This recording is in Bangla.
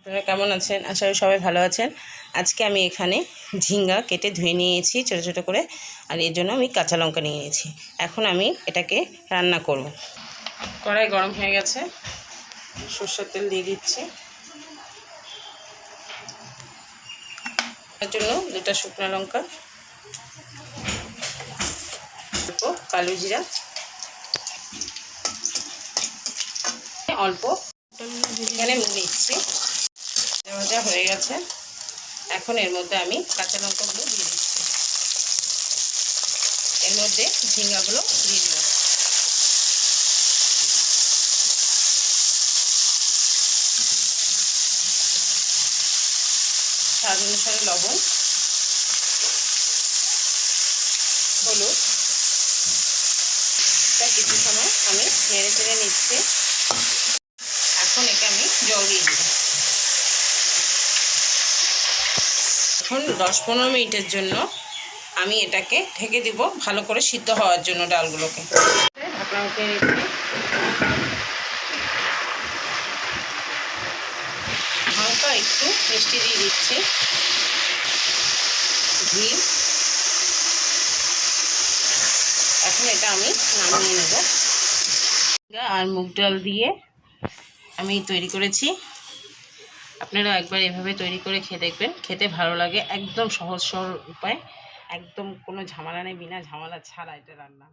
আপনারা কেমন আছেন? আশা করি সবাই ভালো আছেন। আজকে আমি এখানে ঝিঙ্গা কেটে ধুয়ে নিয়েছি ছোটো ছোটো করে, আর এর জন্য আমি কাঁচা লঙ্কা নিয়ে নিয়েছি। এখন আমি এটাকে রান্না করব। কড়াই গরম হয়ে গেছে, সরষের তেল দিয়ে দিচ্ছি। তার জন্য 2টা শুকনো লঙ্কা, অল্প কালো জিরা, অল্প এখানে দিচ্ছি। ভাজা হয়ে গেছে, এখন এর মধ্যে আমি কাঁচা লঙ্কাগুলো দিয়ে দিচ্ছি। এর মধ্যে ঝিঙ্গাগুলো দিয়ে দিলাম। স্বাদ অনুসারে লবণ, হলুদ, কিছু সময় আমি নেড়ে চেড়ে নিচ্ছি। এখন একে আমি জল দিয়ে দিব। এখন 10-15 মিনিটের জন্য আমি এটাকে ঢেকে দিব, ভালো করে সিদ্ধ হওয়ার জন্য ডালগুলোকে। ঢাকনা উঠিয়ে রেখে হালকা একটু মিষ্টি দিয়ে দিচ্ছি, ঘি। এখন এটা আমি নামিয়ে নেব। আর মুগ ডাল দিয়ে আমি তৈরি করেছি। আপনারা একবার এভাবে তৈরি করে খেয়ে দেখবেন, খেতে ভালো লাগে। একদম সহজ সরল উপায়, একদম কোনো ঝামেলা নেই, বিনা ঝামেলা ছাড়া এটা রান্না।